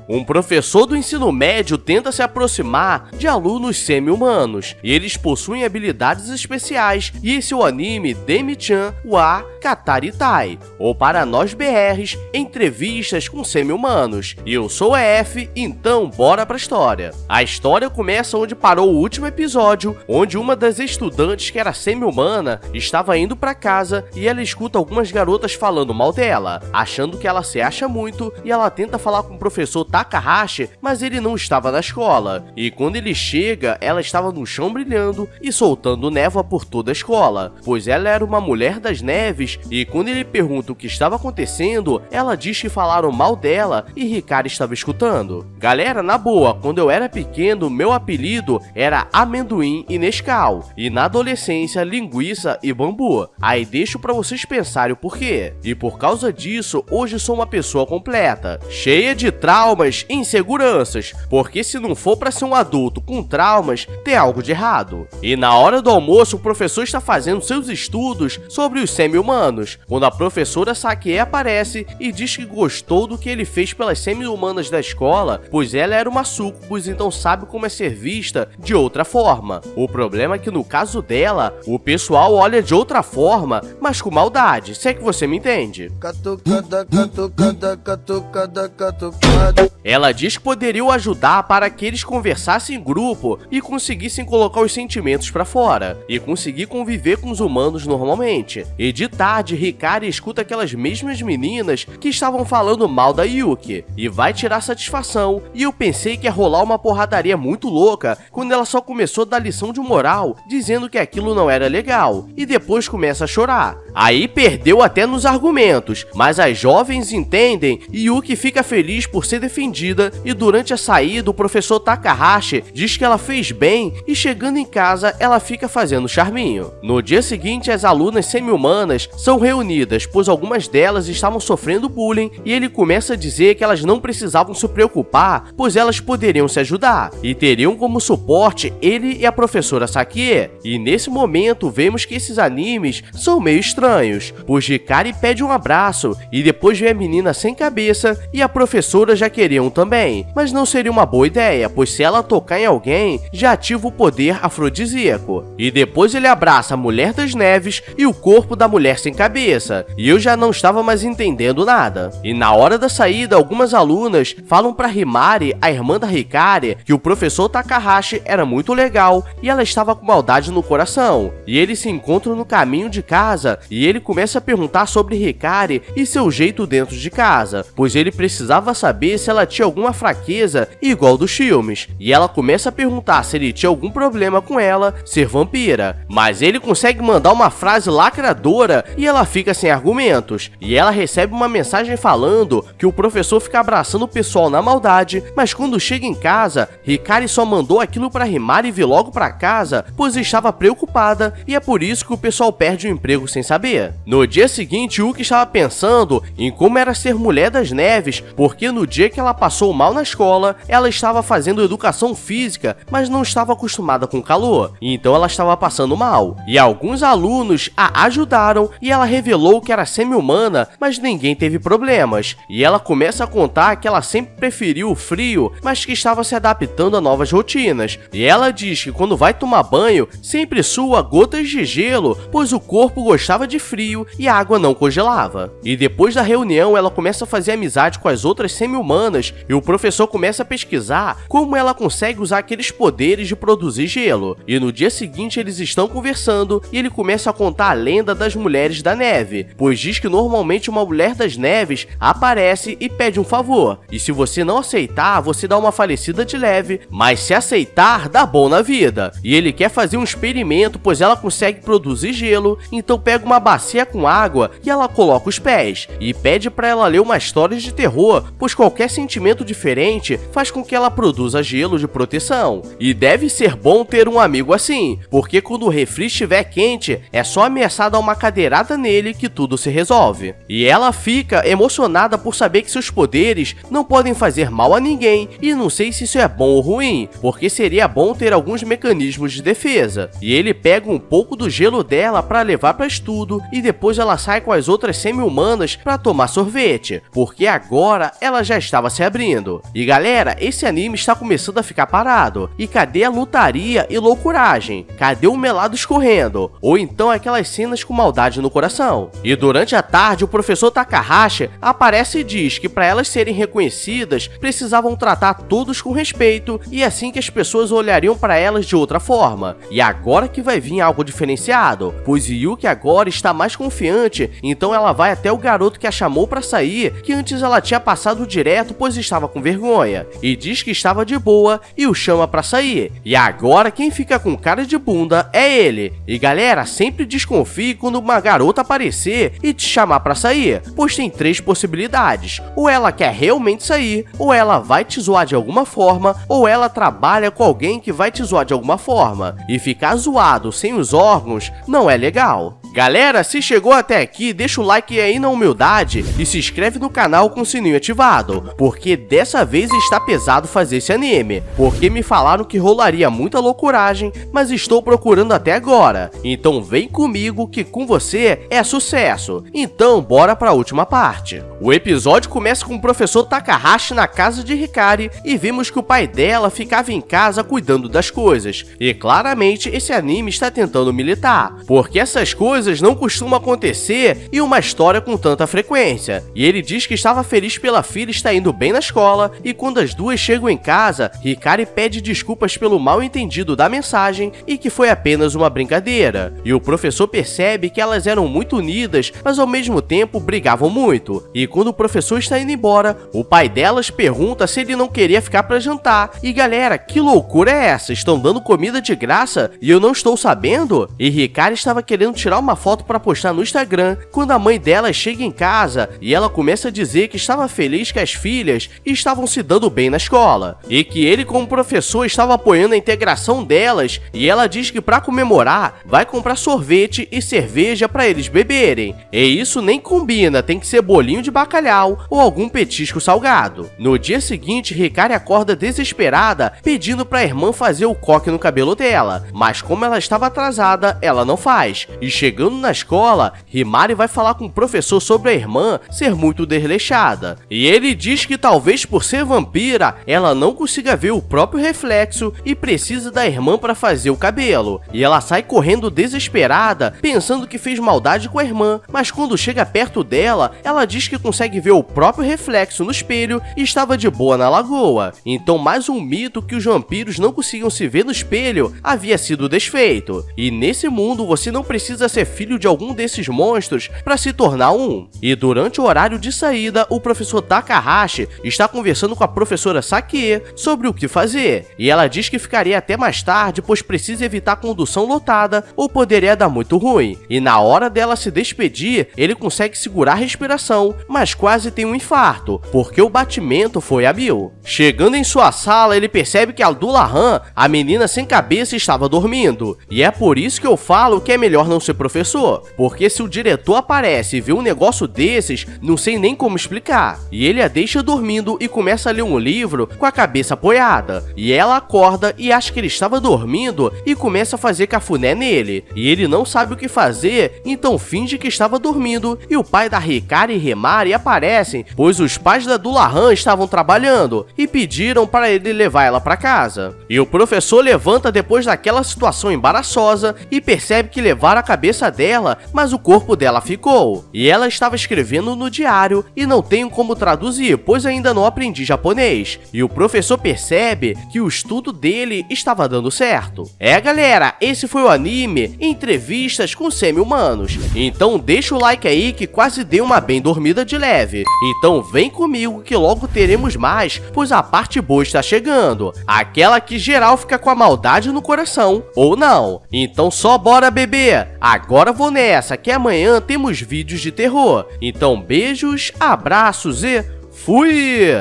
Um professor do ensino médio tenta se aproximar de alunos semi-humanos, e eles possuem habilidades especiais, e esse é o anime Demi-chan wa Kataritai, ou para nós BRs, entrevistas com semi-humanos. E eu sou a F, então bora pra história. A história começa onde parou o último episódio, onde uma das estudantes que era semi-humana estava indo pra casa e ela escuta algumas garotas falando mal dela, achando que ela se acha muito, e ela tenta falar com o professor Takahashi, mas ele não estava na escola. E quando ele chega, ela estava no chão brilhando e soltando névoa por toda a escola, pois ela era uma mulher das neves, e quando ele pergunta o que estava acontecendo, ela diz que falaram mal dela e Hikari estava escutando. Galera, na boa, quando eu era pequeno, meu apelido era Amendoim e Nescau, e na adolescência, Linguiça e Bambu. Aí deixo pra vocês pensarem o porquê. E por causa disso, hoje sou uma pessoa completa, cheia de traumas e inseguranças, porque se não for pra ser um adulto com traumas, tem algo de errado. E na hora do almoço, o professor está fazendo seus estudos sobre os semi-humanos, quando a professora Sakie aparece e diz que gostou do que ele fez pelas semi-humanas da escola, pois ela era uma sucubus, então sabe como é ser vista de outra forma. O problema é que no caso dela, o pessoal olha de outra forma, mas com maldade, se é que você me entende. Catucada, catucada, catucada, catucada. Ela diz que poderia o ajudar para que eles conversassem em grupo e conseguissem colocar os sentimentos pra fora, e conseguir conviver com os humanos normalmente. E de tarde, Hikari escuta aquelas mesmas meninas que estavam falando mal da Yuki, e vai tirar satisfação, e eu pensei que ia rolar uma porradaria muito louca, quando ela só começou a dar lição de moral, dizendo que aquilo não era legal, e depois começa a chorar. Aí perdeu até nos argumentos, mas as jovens entendem e Yuki fica feliz por ser defendida, e durante a saída o professor Takahashi diz que ela fez bem e chegando em casa ela fica fazendo charminho. No dia seguinte as alunas semi-humanas são reunidas, pois algumas delas estavam sofrendo bullying, e ele começa a dizer que elas não precisavam se preocupar, pois elas poderiam se ajudar, e teriam como suporte ele e a professora Sakie. E nesse momento vemos que esses animes são meio estranhos, pois Hikari pede um abraço, e depois vem a menina sem cabeça, e a professora já queria um também, mas não seria uma boa ideia, pois se ela tocar em alguém, já ativa o poder afrodisíaco. E depois ele abraça a mulher das neves e o corpo da mulher sem cabeça, e eu já não estava mais entendendo nada. E na hora da saída, algumas alunas falam pra Himari, a irmã da Hikari, que o professor Takahashi era muito legal e ela estava com maldade no coração. E eles se encontram no caminho de casa e ele começa a perguntar sobre Hikari e seu jeito dentro de casa, pois ele precisava saber se ela tinha alguma fraqueza igual dos filmes. E ela começa a perguntar se ele tinha algum problema com ela ser vampira, mas ele consegue mandar uma frase lacradora e ela fica sem argumentos. E ela recebe uma mensagem falando que o professor fica abraçando o pessoal na maldade, mas quando chega em casa, Hikari só mandou aquilo pra Himari vir logo pra casa, pois estava preocupada, e é por isso que o pessoal perde o emprego sem saber. No dia seguinte, Yuki estava pensando em como era ser mulher das neves, porque no dia que ela passou mal na escola, ela estava fazendo educação física, mas não estava acostumada com calor, e então ela estava passando mal. E alguns alunos a ajudaram, e ela revelou que era semi-humana, mas ninguém teve problemas. E ela começa a contar que ela sempre preferiu o frio, mas que estava se adaptando a novas rotinas. E ela diz que quando vai tomar banho, sempre sua gotas de gelo, pois o corpo gostava de frio e a água não congelava. E depois da reunião, ela começa a fazer amizade com as outras semi-humanas, e o professor começa a pesquisar como ela consegue usar aqueles poderes de produzir gelo. E no dia seguinte eles estão conversando e ele começa a contar a lenda das mulheres da neve, pois diz que normalmente uma mulher das neves aparece e pede um favor, e se você não aceitar, você dá uma falecida de leve, mas se aceitar, dá bom na vida. E ele quer fazer um experimento, pois ela consegue produzir gelo, então pega uma bacia com água e ela coloca os pés, e pede pra ela ler uma história de terror, pois qualquer sentimento diferente faz com que ela produza gelo de proteção. E deve ser bom ter um amigo assim, porque quando o refri estiver quente, é só ameaçar dar uma cadeirada nele que tudo se resolve. E ela fica emocionada por saber que seus poderes não podem fazer mal a ninguém, e não sei se isso é bom ou ruim, porque seria bom ter alguns mecanismos de defesa. E ele pega um pouco do gelo dela para levar para estudo, e depois ela sai com as outras semi-humanas para tomar sorvete, porque agora ela já estava se abrindo. E galera, esse anime está começando a ficar parado. E cadê a lutaria e loucuragem? Cadê o melado escorrendo? Ou então aquelas cenas com maldade no coração? E durante a tarde, o professor Takahashi aparece e diz que para elas serem reconhecidas, precisavam tratar todos com respeito e assim que as pessoas olhariam para elas de outra forma. E agora que vai vir algo diferenciado, pois Yuki agora está mais confiante, então ela vai até o garoto que a chamou para sair, que antes ela tinha passado direto pois estava com vergonha, e diz que estava de boa e o chama para sair. E agora quem fica com cara de bunda é ele. E galera, sempre desconfie quando uma garota aparecer e te chamar para sair, pois tem 3 possibilidades: ou ela quer realmente sair, ou ela vai te zoar de alguma forma, ou ela trabalha com alguém que vai te zoar de alguma forma. E ficar zoado sem os órgãos não é legal. Galera, se chegou até aqui, deixa o like aí na humildade e se inscreve no canal com o sininho ativado, porque dessa vez está pesado fazer esse anime, porque me falaram que rolaria muita loucuragem, mas estou procurando até agora, então vem comigo que com você é sucesso. Então bora para a última parte. O episódio começa com o professor Takahashi na casa de Hikari e vemos que o pai dela ficava em casa cuidando das coisas, e claramente esse anime está tentando militar, porque essas coisas não costumam acontecer em uma história com tanta frequência. E ele diz que estava feliz pela filha estar indo bem na escola, e quando as duas chegam em casa, Hikari pede desculpas pelo mal entendido da mensagem e que foi apenas uma brincadeira. E o professor percebe que elas eram muito unidas, mas ao mesmo tempo brigavam muito. E quando o professor está indo embora, o pai delas pergunta se ele não queria ficar para jantar. E galera, que loucura é essa? Estão dando comida de graça e eu não estou sabendo? E Hikari estava querendo tirar uma foto para postar no Instagram quando a mãe dela chega em casa e ela começa a dizer que estava feliz que as filhas estavam se dando bem na escola e que ele como professor estava apoiando a integração delas, e ela diz que para comemorar vai comprar sorvete e cerveja para eles beberem. E isso nem combina, tem que ser bolinho de bacalhau ou algum petisco salgado. No dia seguinte, Hikari acorda desesperada pedindo para a irmã fazer o coque no cabelo dela, mas como ela estava atrasada, ela não faz. E chegando na escola, Himari vai falar com o professor sobre a irmã ser muito desleixada. E ele diz que talvez por ser vampira, ela não consiga ver o próprio reflexo e precisa da irmã para fazer o cabelo. E ela sai correndo desesperada, pensando que fez maldade com a irmã, mas quando chega perto dela, ela diz que consegue ver o próprio reflexo no espelho e estava de boa na lagoa. Então mais um mito que os vampiros não conseguiam se ver no espelho havia sido desfeito. E nesse mundo você não precisa ser filho de algum desses monstros para se tornar um. E durante o horário de saída, o professor Takahashi está conversando com a professora Sakie sobre o que fazer, e ela diz que ficaria até mais tarde, pois precisa evitar condução lotada ou poderia dar muito ruim. E na hora dela se despedir, ele consegue segurar a respiração, mas quase tem um infarto, porque o batimento foi a 1000. Chegando em sua sala, ele percebe que a Dulahan, a menina sem cabeça, estava dormindo, e é por isso que eu falo que é melhor não ser professor, porque se o diretor aparece e vê um negócio desses, não sei nem como explicar. E ele a deixa dormindo e começa a ler um livro com a cabeça apoiada, e ela acorda e acha que ele estava dormindo e começa a fazer cafuné nele, e ele não sabe o que fazer, então finge que estava dormindo, e o pai da Hikari e Himari aparecem, pois os pais da Dulahan estavam trabalhando e pediram para ele levar ela para casa. E o professor levanta depois daquela situação embaraçosa e percebe que levaram a cabeça dela, mas o corpo dela ficou. E ela estava escrevendo no diário e não tenho como traduzir, pois ainda não aprendi japonês. E o professor percebe que o estudo dele estava dando certo. É galera, esse foi o anime Entrevistas com Semi-Humanos. Então deixa o like aí que quase deu uma bem dormida de leve. Então vem comigo que logo teremos mais, pois a parte boa está chegando. Aquela que geral fica com a maldade no coração, ou não. Então só bora bebê. Agora vou nessa, que amanhã temos vídeos de terror. Então beijos, abraços e fui!